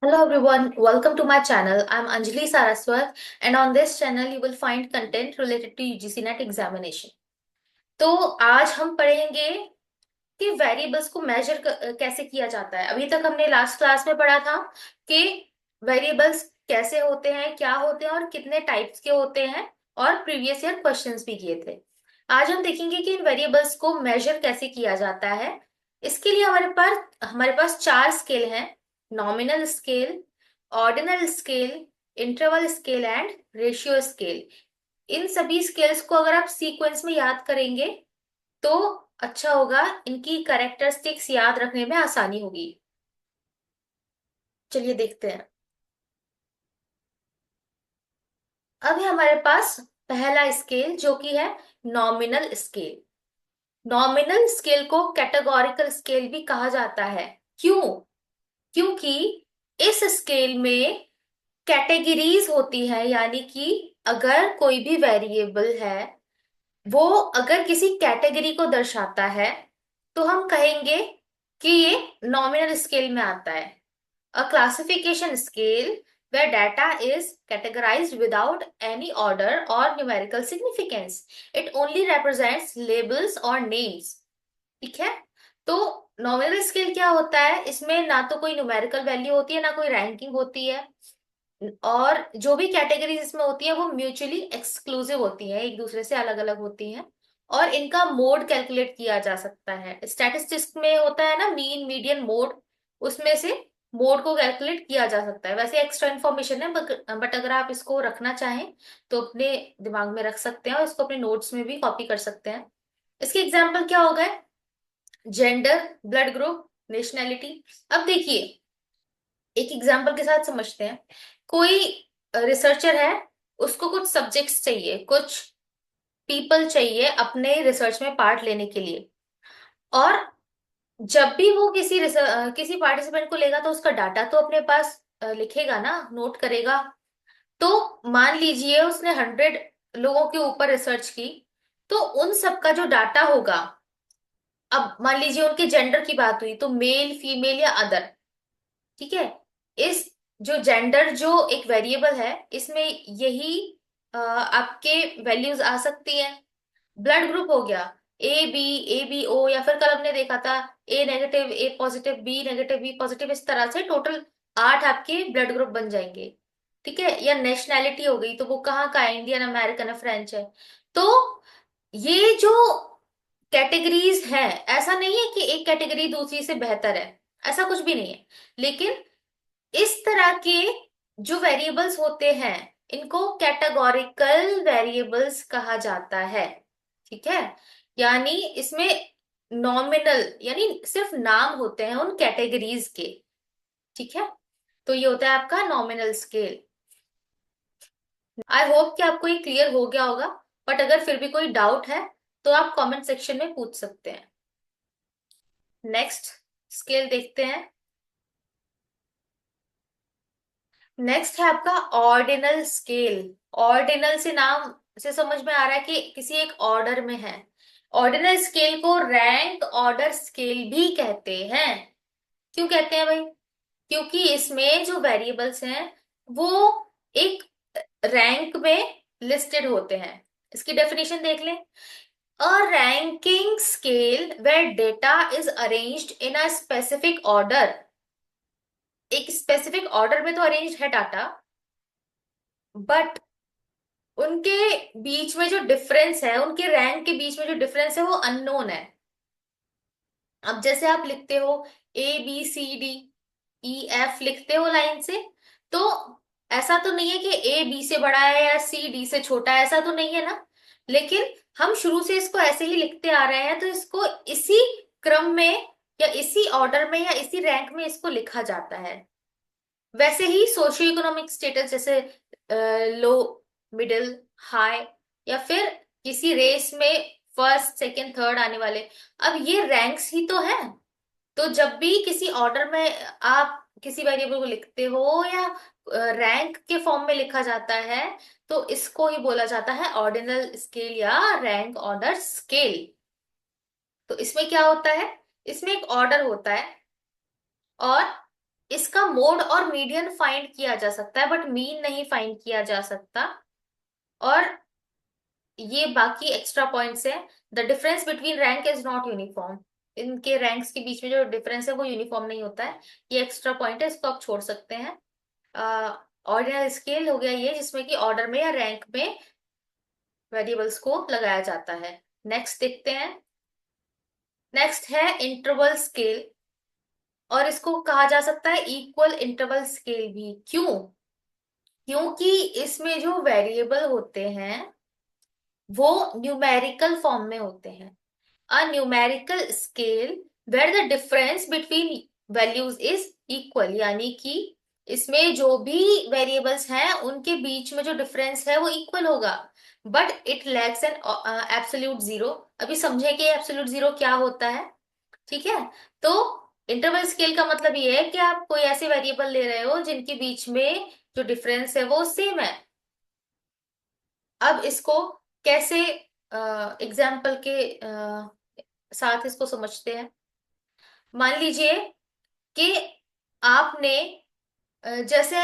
Hello everyone, welcome to my channel. I'm Anjali Saraswat and on this channel you will find content related to UGC NET examination. तो आज हम पढ़ेंगे कि variables को major कैसे किया जाता है। अभी तक हमने लास्ट क्लास में पढ़ा था कि वेरिएबल्स कैसे होते हैं, क्या होते हैं और कितने टाइप्स के होते हैं, और प्रीवियस ईयर क्वेश्चंस भी किए थे। आज हम देखेंगे कि इन वेरिएबल्स को मेजर कैसे किया जाता है। इसके लिए हमारे पास चार स्केल हैं: nominal scale, ordinal scale, interval scale and ratio scale. इन सभी स्केल्स को अगर आप सीक्वेंस में याद करेंगे तो अच्छा होगा, इनकी कैरेक्टरिस्टिक्स याद रखने में आसानी होगी। चलिए देखते हैं। अब है हमारे पास पहला स्केल जो कि है नॉमिनल स्केल। नॉमिनल स्केल को कैटेगोरिकल स्केल भी कहा जाता है। क्यों? क्योंकि इस स्केल में कैटेगरीज होती है, यानी कि अगर कोई भी वेरिएबल है वो अगर किसी कैटेगरी को दर्शाता है तो हम कहेंगे कि ये नॉमिनल स्केल में आता है। अ classification scale where data is categorized without any order or numerical significance. It only represents labels or names. ठीक है। तो नॉमिनल स्केल क्या होता है? इसमें ना तो कोई न्यूमेरिकल वैल्यू होती है, ना कोई रैंकिंग होती है, और जो भी कैटेगरीज इसमें होती है वो म्यूचुअली एक्सक्लूसिव होती है, एक दूसरे से अलग अलग होती हैं। और इनका मोड कैलकुलेट किया जा सकता है। स्टैटिस्टिक्स में होता है ना मीन, मीडियन, मोड, उसमें से मोड को कैलकुलेट किया जा सकता है। वैसे एक्स्ट्रा इन्फॉर्मेशन है, बट अगर आप इसको रखना चाहें तो अपने दिमाग में रख सकते हैं और इसको अपने नोट्स में भी कॉपी कर सकते हैं। इसके एग्जाम्पल क्या हो गए? Gender, blood group, nationality. अब देखिए, एक एग्जाम्पल के साथ समझते हैं। कोई रिसर्चर है, उसको कुछ सब्जेक्ट्स चाहिए, कुछ पीपल चाहिए अपने रिसर्च में पार्ट लेने के लिए। और जब भी वो किसी पार्टिसिपेंट को लेगा तो उसका डाटा तो अपने पास लिखेगा ना, नोट करेगा। तो मान लीजिए उसने 100 लोगों के ऊपर रिसर्च की, तो उन सबका जो डाटा होगा, अब मान लीजिए उनके जेंडर की बात हुई तो मेल, फीमेल या अदर। ठीक है। इस जो जेंडर जो एक वेरिएबल है, इसमें यही आपके वैल्यूज आ सकती हैं। ब्लड ग्रुप हो गया ए बी ओ, या फिर कल हमने देखा था A negative, A positive, B negative, B positive. इस तरह से टोटल 8 आपके ब्लड ग्रुप बन जाएंगे। ठीक है। या नेशनैलिटी हो गई, तो वो कहाँ का है, इंडियन, अमेरिकन है, फ्रेंच है। तो ये जो कैटेगरीज है, ऐसा नहीं है कि एक कैटेगरी दूसरी से बेहतर है, ऐसा कुछ भी नहीं है। लेकिन इस तरह के जो वेरिएबल्स होते हैं इनको कैटेगोरिकल वेरिएबल्स कहा जाता है। ठीक है। यानी इसमें नॉमिनल यानी सिर्फ नाम होते हैं उन कैटेगरीज के। ठीक है। तो ये होता है आपका नॉमिनल स्केल। आई होप कि आपको ये क्लियर हो गया होगा, बट अगर फिर भी कोई डाउट है तो आप कमेंट सेक्शन में पूछ सकते हैं। नेक्स्ट स्केल देखते हैं। नेक्स्ट है आपका ऑर्डिनल स्केल। ऑर्डिनल से नाम से समझ में आ रहा है कि किसी एक ऑर्डर में है। ऑर्डिनल स्केल को रैंक ऑर्डर स्केल भी कहते हैं। क्यों कहते हैं भाई? क्योंकि इसमें जो वेरिएबल्स हैं वो एक रैंक में लिस्टेड होते हैं। इसकी डेफिनेशन देख लें। A ranking scale where data is arranged in a specific order. एक स्पेसिफिक ऑर्डर में तो अरेंज्ड है डाटा, बट उनके बीच में जो डिफरेंस है, उनके रैंक के बीच में जो डिफरेंस है वो अननोन है। अब जैसे आप लिखते हो A B C D E F, लिखते हो लाइन से, तो ऐसा तो नहीं है कि ए बी से बड़ा है या सी डी से छोटा है, ऐसा तो नहीं है ना। लेकिन हम शुरू से इसको ऐसे ही लिखते आ रहे हैं, तो इसको इसी क्रम में या इसी ऑर्डर में या इसी रैंक में इसको लिखा जाता है। वैसे ही सोशियो इकोनॉमिक स्टेटस, जैसे लो, मिडिल, हाई, या फिर किसी रेस में फर्स्ट, सेकंड, थर्ड आने वाले, अब ये रैंक्स ही तो है। तो जब भी किसी ऑर्डर में आप किसी वेरिएबल को लिखते हो या रैंक के फॉर्म में लिखा जाता है, तो इसको ही बोला जाता है ऑर्डिनल स्केल या रैंक ऑर्डर स्केल। तो इसमें क्या होता है? इसमें एक ऑर्डर होता है, और इसका मोड और मीडियन फाइंड किया जा सकता है बट मीन नहीं फाइंड किया जा सकता। और ये बाकी एक्स्ट्रा पॉइंट्स है। The difference between rank is not uniform. इनके रैंक्स के बीच में जो डिफरेंस है वो यूनिफॉर्म नहीं होता है। ये एक्स्ट्रा पॉइंट है, इसको आप छोड़ सकते हैं। ऑर्डिनल स्केल हो गया ये, जिसमें कि ऑर्डर में या रैंक में वेरिएबल्स को लगाया जाता है। नेक्स्ट देखते हैं। नेक्स्ट है इंटरवल स्केल, और इसको कहा जा सकता है इक्वल इंटरवल स्केल भी। क्यों? क्योंकि इसमें जो वेरिएबल होते हैं वो न्यूमेरिकल फॉर्म में होते हैं। A numerical scale where the difference between values is equal, यानी कि इसमें जो भी वेरिएबल्स हैं उनके बीच में जो डिफरेंस है वो इक्वल होगा, but it lacks N absolute zero. अभी समझें कि एब्सोल्यूट जीरो क्या होता है। ठीक है। तो इंटरवल स्केल का मतलब ये है कि आप कोई ऐसे वेरिएबल ले रहे हो जिनके बीच में जो डिफरेंस है वो सेम है। अब इसको कैसे एग्जाम्पल के साथ इसको समझते हैं। मान लीजिए कि आपने जैसे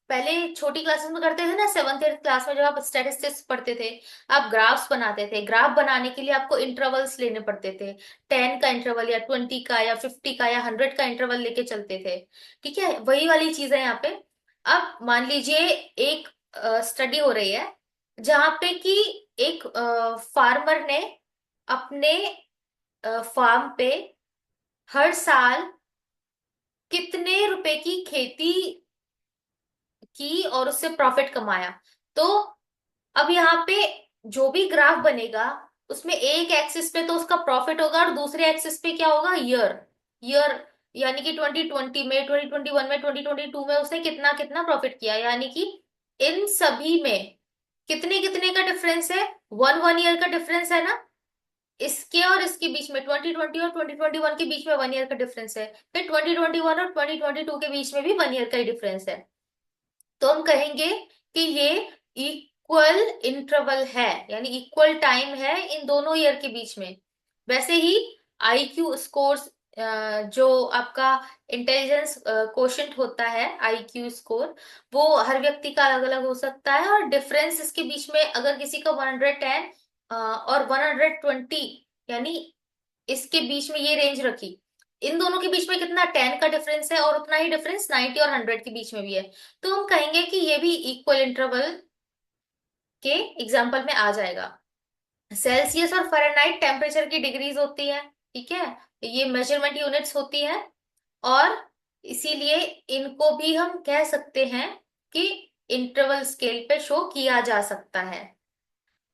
पहले छोटी क्लासेस में करते थे ना, 7th 8th क्लास में जब आप स्टैटिस्टिक्स पढ़ते थे, आप ग्राफ्स बनाते थे। ग्राफ बनाने के लिए आपको इंटरवल्स लेने पड़ते थे। 10 का इंटरवल या 20 का या 50 का या 100 का इंटरवल लेके चलते थे। ठीक है, वही वाली चीज है यहाँ पे। अब मान लीजिए एक स्टडी हो रही है जहां पे कि एक फार्मर ने अपने फार्म पे हर साल कितने रुपए की खेती की और उससे प्रॉफिट कमाया। तो अब यहाँ पे जो भी ग्राफ बनेगा उसमें एक एक्सिस पे तो उसका प्रॉफिट होगा और दूसरे एक्सिस पे क्या होगा, ईयर। ईयर यानी कि 2020 में, 2021 में, 2022 में उसने कितना कितना प्रॉफिट किया, यानी कि इन सभी में कितने कितने का डिफरेंस है, 1 ईयर का डिफरेंस है ना। इसके और इसके बीच में 2020 और 2021 के बीच में 1 ईयर का डिफरेंस है। फिर 2021 और 2022 के बीच में भी 1 ईयर का ही डिफरेंस है। तो हम कहेंगे कि ये इक्वल इंटरवल है, यानी इक्वल टाइम है इन दोनों ईयर के बीच में। वैसे ही आईक्यू स्कोर्स, जो आपका इंटेलिजेंस कोशेंट होता है, आईक्यू स्कोर, वो हर व्यक्ति का अलग अलग हो सकता है। और डिफरेंस इसके बीच में अगर किसी का 110 और 120, यानी इसके बीच में ये रेंज रखी, इन दोनों के बीच में कितना 10 का डिफरेंस है और उतना ही डिफरेंस 90 और 100 के बीच में भी है। तो हम कहेंगे कि ये भी इक्वल इंटरवल के एग्जाम्पल में आ जाएगा। सेल्सियस और फ़ारेनहाइट टेम्परेचर की डिग्रीज होती है। ठीक है, ये मेजरमेंट यूनिट्स होती है। और इसीलिए इनको भी हम कह सकते हैं कि इंटरवल स्केल पे शो किया जा सकता है।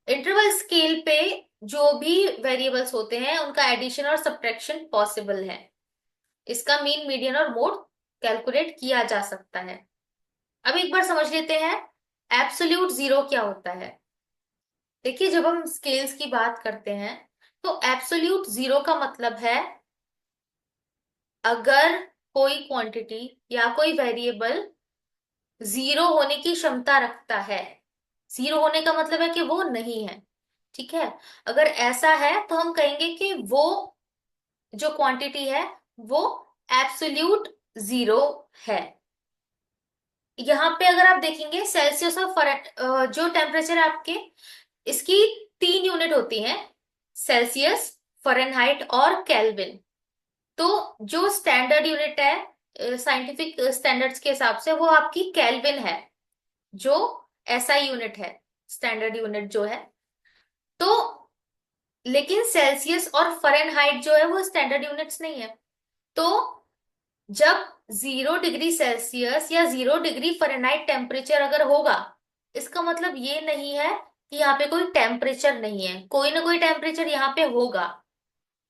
इंटरवल स्केल पे जो भी वेरिएबल्स होते हैं उनका एडिशन और सब्ट्रैक्शन पॉसिबल है। इसका मीन, मीडियन और मोड कैलकुलेट किया जा सकता है। अब एक बार समझ लेते हैं एब्सोल्यूट जीरो क्या होता है। देखिए, जब हम स्केल्स की बात करते हैं तो एब्सोल्यूट जीरो का मतलब है अगर कोई क्वांटिटी या कोई वेरिएबल जीरो होने की क्षमता रखता है। जीरो होने का मतलब है कि वो नहीं है। ठीक है, अगर ऐसा है तो हम कहेंगे कि वो जो क्वांटिटी है वो एब्सोल्यूट जीरो है। यहाँ पे अगर आप देखेंगे सेल्सियस और जो टेम्परेचर है आपके, इसकी 3 यूनिट होती हैं, सेल्सियस, फ़ारेनहाइट और केल्विन। तो जो स्टैंडर्ड यूनिट है साइंटिफिक स्टैंडर्ड्स के हिसाब से वो आपकी केल्विन है, जो एसआई यूनिट है, स्टैंडर्ड यूनिट जो है। तो लेकिन सेल्सियस और फ़ारेनहाइट जो है वो स्टैंडर्ड यूनिट्स नहीं है। तो जब 0 डिग्री सेल्सियस या 0 डिग्री फ़ारेनहाइट टेम्परेचर अगर होगा, इसका मतलब ये नहीं है कि यहाँ पे कोई टेम्परेचर नहीं है, कोई ना कोई टेम्परेचर यहाँ पे होगा।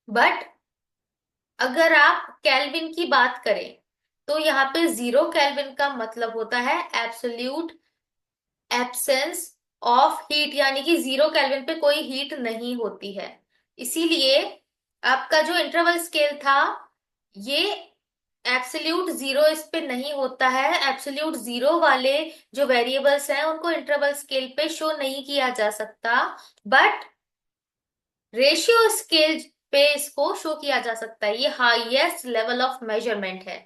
बट अगर आप केल्विन की बात करें तो यहाँ पे 0 केल्विन का मतलब होता है एब्सोल्यूट एब्सेंस ऑफ हीट, यानी कि 0 केल्विन पे कोई हीट नहीं होती है। इसीलिए आपका जो इंटरवल स्केल था, ये एब्सोल्यूट जीरो इस पे नहीं होता है। एब्सोल्यूट जीरो वाले जो वेरिएबल्स हैं उनको इंटरवल स्केल पे शो नहीं किया जा सकता, बट रेशियो स्केल पे इसको शो किया जा सकता है। ये हाईएस्ट लेवल ऑफ मेजरमेंट है।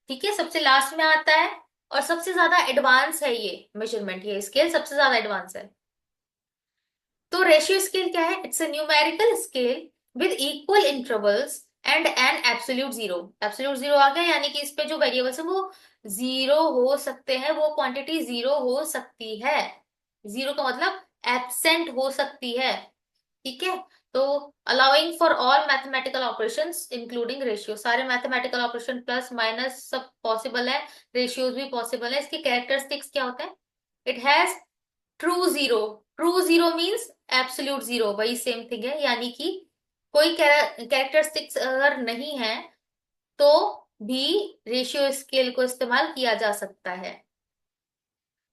ठीक है, सबसे लास्ट में आता है और सबसे ज्यादा एडवांस है ये मेजरमेंट, ये स्केल सबसे ज्यादा एडवांस है। तो रेशियो स्केल क्या है? It's a numerical scale with equal intervals and an absolute zero. Absolute zero आ गया, यानी कि इस पे जो वेरिएबल्स है वो जीरो हो सकते हैं, वो क्वांटिटी जीरो हो सकती है। जीरो का मतलब एब्सेंट हो सकती है। ठीक है। तो allowing for all mathematical operations including ratio, सारे मैथमेटिकल ऑपरेशन प्लस माइनस सब पॉसिबल है, रेशियोज भी पॉसिबल है। इसके कैरेक्टरिस्टिक्स क्या होते हैं? It has true zero. True zero means absolute zero, वही सेम थिंग है, यानी कि कोई कैरेक्टरिस्टिक्स अगर नहीं है तो भी रेशियो स्केल को इस्तेमाल किया जा सकता है।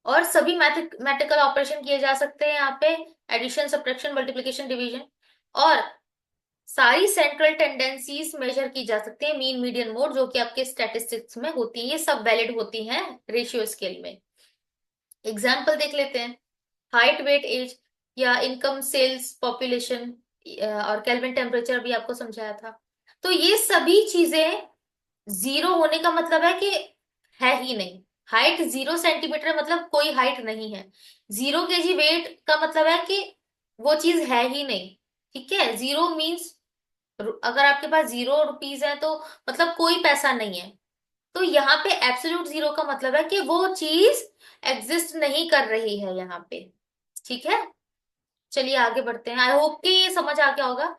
और सभी मैथमेटिकल ऑपरेशन किए जा सकते हैं यहाँ पे, एडिशन, सब्ट्रैक्शन, मल्टीप्लिकेशन, डिवीजन। और सारी सेंट्रल टेंडेंसीज मेजर की जा सकती है, मीन, मीडियन, मोड, जो कि आपके स्टैटिस्टिक्स में होती है, ये सब वैलिड होती हैं रेशियो स्केल में। एग्जाम्पल देख लेते हैं। हाइट, वेट, एज, या इनकम, सेल्स, पॉपुलेशन, और केल्विन टेम्परेचर भी आपको समझाया था। तो ये सभी चीजें जीरो होने का मतलब है कि है ही नहीं। हाइट 0 सेंटीमीटर मतलब कोई हाइट नहीं है। 0 kg वेट का मतलब है कि वो चीज है ही नहीं। ठीक है, जीरो मीन्स अगर आपके पास 0 रुपीज है तो मतलब कोई पैसा नहीं है। तो यहाँ पे एब्सोल्यूट जीरो का मतलब है कि वो चीज एग्जिस्ट नहीं कर रही है यहाँ पे। ठीक है, चलिए आगे बढ़ते हैं। आई होप कि ये समझ आ गया होगा।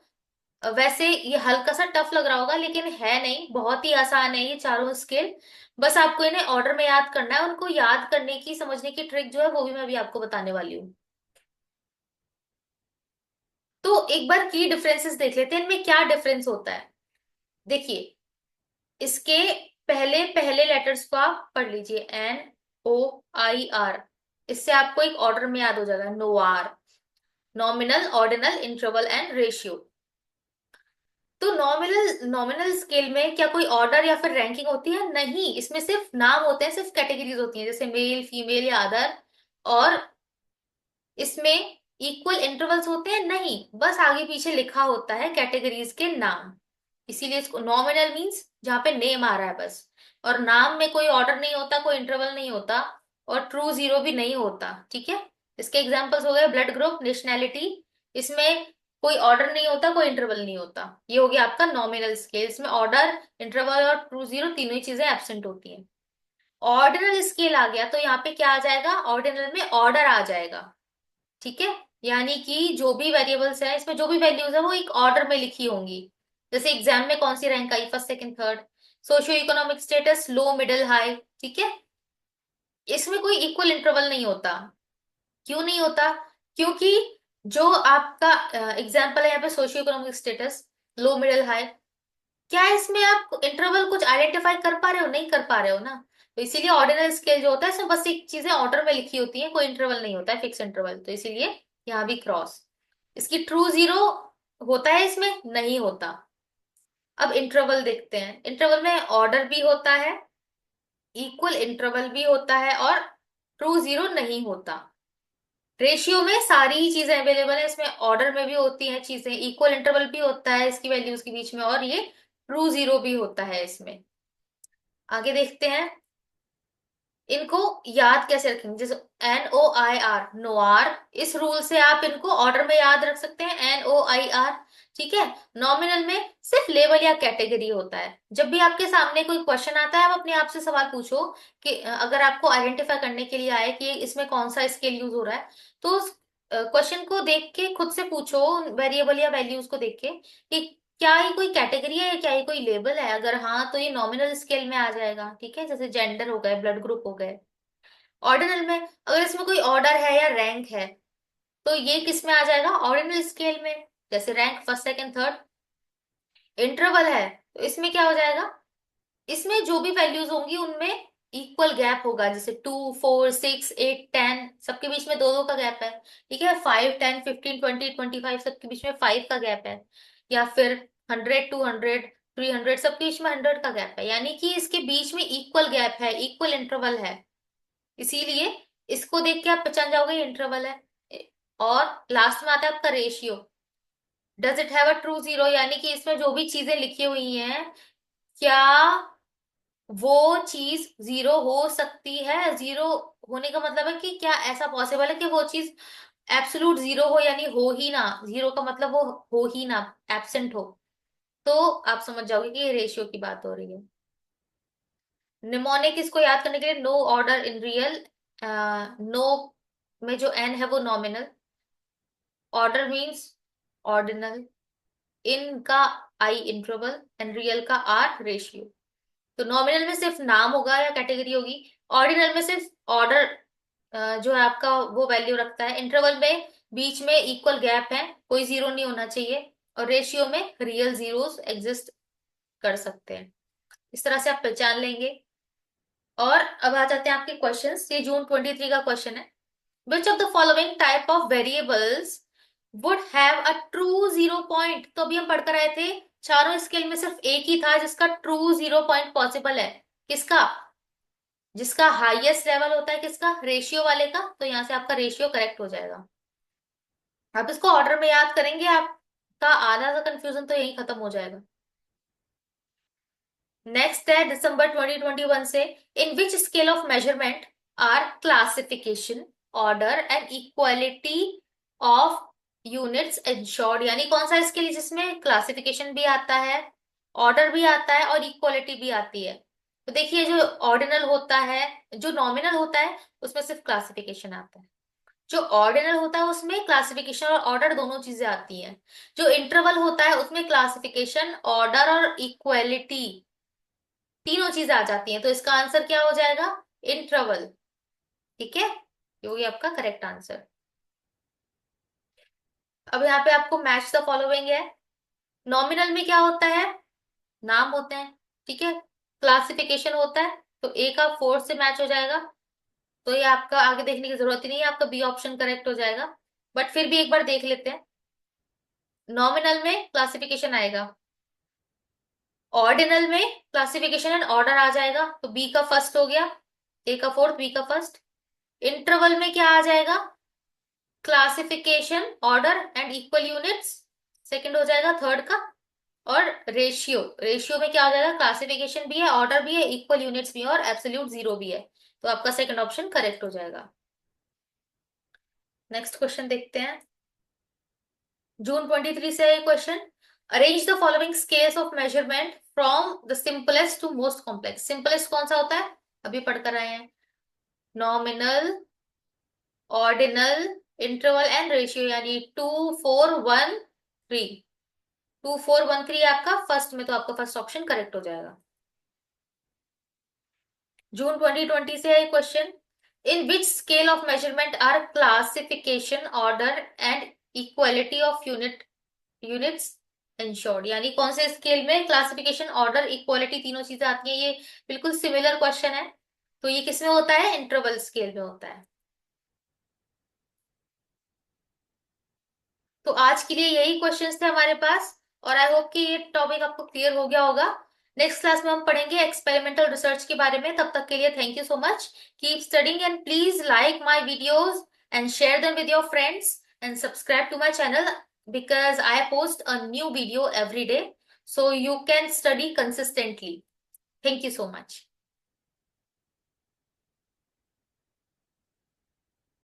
वैसे ये हल्का सा टफ लग रहा होगा, लेकिन है नहीं, बहुत ही आसान है ये चारों स्केल। बस आपको इन्हें ऑर्डर में याद करना है। उनको याद करने की, समझने की ट्रिक जो है वो भी मैं अभी आपको बताने वाली हूँ। तो एक बार की डिफरेंसेस देख लेते हैं, इनमें क्या डिफरेंस होता है। देखिए, इसके पहले पहले लेटर्स को आप पढ़ लीजिए, NOIR। इससे आपको एक ऑर्डर में याद हो जाएगा, noir. Nominal, ordinal, interval and ratio. तो नॉमिनल नॉमिनल स्केल में क्या कोई ऑर्डर या फिर रैंकिंग होती है? नहीं, इसमें सिर्फ नाम होते हैं, सिर्फ कैटेगरीज होती हैं, जैसे मेल, फीमेल या अदर। और इसमें इक्वल इंटरवल्स होते हैं? नहीं, बस आगे पीछे लिखा होता है कैटेगरीज के नाम। इसीलिए इसको नॉमिनल मींस जहां पे नेम आ रहा है बस। और नाम में कोई ऑर्डर नहीं होता, कोई इंटरवल नहीं होता, और ट्रू जीरो भी नहीं होता। ठीक है। इसके एग्जांपल्स हो गए ब्लड ग्रुप, नेशनैलिटी। इसमें कोई ऑर्डर नहीं होता, कोई इंटरवल नहीं होता। ये हो गया आपका नॉमिनल स्केल। इसमें ऑर्डर, इंटरवल और ट्रू जीरो तीनों ही चीजें एब्सेंट होती हैं। ऑर्डिनल स्केल आ गया तो यहाँ पे क्या आ जाएगा? ऑर्डिनल में ऑर्डर आ जाएगा। ठीक है, यानी कि जो भी वेरिएबल्स है इसमें, जो भी वैल्यूज है वो एक ऑर्डर में लिखी होंगी। जैसे एग्जाम में कौन सी रैंक आई, first, second, third. Socio economic status, low, middle, high. ठीक है। इसमें कोई इक्वल इंटरवल नहीं होता। क्यों नहीं होता? क्योंकि जो आपका एग्जाम्पल है यहाँ पे, socio economic status, low, middle, high, क्या इसमें आप इंटरवल कुछ आइडेंटिफाई कर पा रहे हो? नहीं कर पा रहे हो ना। तो इसीलिए ऑर्डिनल स्केल जो होता है इसमें बस एक चीजें ऑर्डर में लिखी होती है, कोई इंटरवल नहीं होता है, फिक्स इंटरवल। तो इसीलिए यहाँ भी क्रॉस। इसकी ट्रू जीरो होता है, इसमें नहीं होता। अब इंटरवल देखते हैं। इंटरवल में ऑर्डर भी होता है, इक्वल इंटरवल भी होता है, और ट्रू जीरो नहीं होता। रेशियो में सारी ही चीजें अवेलेबल है, इसमें ऑर्डर में भी होती हैं चीजें, इक्वल इंटरवल भी होता है इसकी वैल्यूज के बीच में, और ये ट्रू जीरो भी होता है इसमें। आगे देखते हैं। इनको याद कैसे रखेंगे? जैसे NOIR, नोआर, इस रूल से आप इनको ऑर्डर में याद रख सकते हैं, NOIR। ठीक है। नॉमिनल में सिर्फ लेवल या कैटेगरी होता है। जब भी आपके सामने कोई क्वेश्चन आता है, आप अपने आप से सवाल पूछो कि अगर आपको आइडेंटिफाई करने के लिए आए कि इसमें कौन सा स्केल यूज हो रहा है, तो उस क्वेश्चन को देख के खुद से पूछो, वेरिएबल या वैल्यूज को देख के, कि क्या ये कोई कैटेगरी है या क्या ये कोई लेबल है। अगर हाँ, तो ये नॉमिनल स्केल में आ जाएगा। ठीक है, जैसे जेंडर हो गए, ब्लड ग्रुप हो गए। ऑर्डिनल में अगर इसमें कोई ऑर्डर है या रैंक है, तो ये किस में आ जाएगा? ऑर्डिनल स्केल में, जैसे rank, first, second, third. Interval है तो इसमें क्या हो जाएगा? इसमें जो भी वैल्यूज होंगी उनमें इक्वल गैप होगा, जैसे 2, 4, 6, 8, 10, सबके बीच में दो दो का गैप है। ठीक है, 5, 10, 15, 20, 25, सबके बीच में 5 का गैप है। या फिर 100, 200, 300, सबके बीच में 100 का गैप है, यानी कि इसके बीच में इक्वल गैप है, इक्वल इंटरवल है। इसीलिए इसको देख के आप पहचान जाओगे ये इंटरवल है। और लास्ट में आता है आपका ratio. Does it have a true zero, यानी कि इसमें जो भी चीजें लिखी हुई हैं, क्या वो चीज जीरो हो सकती है। जीरो होने का मतलब है कि क्या ऐसा पॉसिबल है कि वो चीज एब्सोल्यूट जीरो हो, यानी हो ही ना। जीरो का मतलब वो हो ही ना, एब्सेंट हो। तो आप समझ जाओगे कि ये रेशियो की बात हो रही है। निमोनिक इसको याद करने के लिए, no order in real, no में जो एन है वो nominal, order means ordinal, in का आई इंटरवल, एंड रियल का आर रेशियो। तो नॉमिनल में सिर्फ नाम होगा या कैटेगरी होगी, ऑर्डिनल में सिर्फ ऑर्डर जो है आपका वो वैल्यू रखता है, इंटरवल में बीच में इक्वल गैप है, कोई जीरो नहीं होना चाहिए, और रेशियो में रियल जीरोस एग्जिस्ट कर सकते हैं। इस तरह से आप पहचान लेंगे। और अब आ जाते हैं आपके क्वेश्चंस। ये जून 23 का क्वेश्चन है। Which of the following type of variables would have a true zero point? तो अभी हम पढ़कर आए थे, चारों स्केल में सिर्फ एक ही था जिसका ट्रू जीरो पॉइंट पॉसिबल है। किसका? जिसका हाईएस्ट लेवल होता है, किसका? रेशियो वाले का। तो यहां से आपका रेशियो करेक्ट हो जाएगा। आप इसको ऑर्डर में याद करेंगे, आपका आधा सा कंफ्यूजन तो यही खत्म हो जाएगा। नेक्स्ट है दिसंबर 2021 से, in which scale of measurement are classification, order and equality of units ensured? यानी कौन सा स्केल जिसमें क्लासिफिकेशन भी आता है, ऑर्डर भी आता है और इक्वालिटी भी आती है? तो देखिए, जो ऑर्डिनल होता है, जो नॉमिनल होता है उसमें सिर्फ क्लासिफिकेशन आता है। जो ऑर्डिनल होता है उसमें क्लासिफिकेशन और ऑर्डर दोनों चीजें आती हैं। जो इंटरवल होता है उसमें क्लासिफिकेशन, ऑर्डर और इक्वालिटी तीनों चीजें आ जाती हैं। तो इसका आंसर क्या हो जाएगा? इंटरवल। ठीक है, ये हो गया आपका करेक्ट आंसर। अब यहाँ पे आपको मैच द फॉलोइंग है। नॉमिनल में क्या होता है? नाम होते हैं। ठीक है। क्लासिफिकेशन होता है, तो ए का फोर से मैच हो जाएगा। तो ये आपका आगे देखने की जरूरत ही नहीं है, आपका बी ऑप्शन करेक्ट हो जाएगा। बट फिर भी एक बार देख लेते हैं। नॉमिनल में क्लासिफिकेशन आएगा, ऑर्डिनल में क्लासिफिकेशन एंड ऑर्डर आ जाएगा, तो बी का फर्स्ट हो गया, ए का फोर्थ, बी का फर्स्ट। इंटरवल में क्या आ जाएगा? Classification, order and equal units second हो जाएगा, थर्ड का। और रेशियो, रेशियो में क्या हो जाएगा? क्लासिफिकेशन भी है, ऑर्डर भी है, इक्वल यूनिट्स भी है और एब्सोल्यूट जीरो भी है। तो आपका सेकंड ऑप्शन करेक्ट हो जाएगा। नेक्स्ट क्वेश्चन देखते हैं। जून 23 से question, arrange the following scales of measurement from the simplest to most complex. Simplest कौन सा होता है? अभी पढ़कर आए हैं, nominal, ordinal, interval and ratio, यानी 2 4 1 3। 2 4 1 3 आपका फर्स्ट में, तो आपका फर्स्ट ऑप्शन करेक्ट हो जाएगा। जून 2020 से है question, in which scale of measurement are classification, order and equality of units ensured? यानी कौन से स्केल में क्लासिफिकेशन, ऑर्डर, इक्वालिटी तीनों चीजें आती हैं? ये बिल्कुल सिमिलर क्वेश्चन है। तो ये किसमें होता है? इंटरवल स्केल में होता है। तो आज के लिए यही क्वेश्चंस थे हमारे पास, और आई होप कि ये टॉपिक आपको क्लियर हो गया होगा। नेक्स्ट क्लास में हम पढ़ेंगे एक्सपेरिमेंटल रिसर्च के बारे में। तब तक के लिए thank you so much. Keep studying and please like my videos and share them with your friends and subscribe to my channel, because I post a new video every day, so you can study consistently. Thank you so much.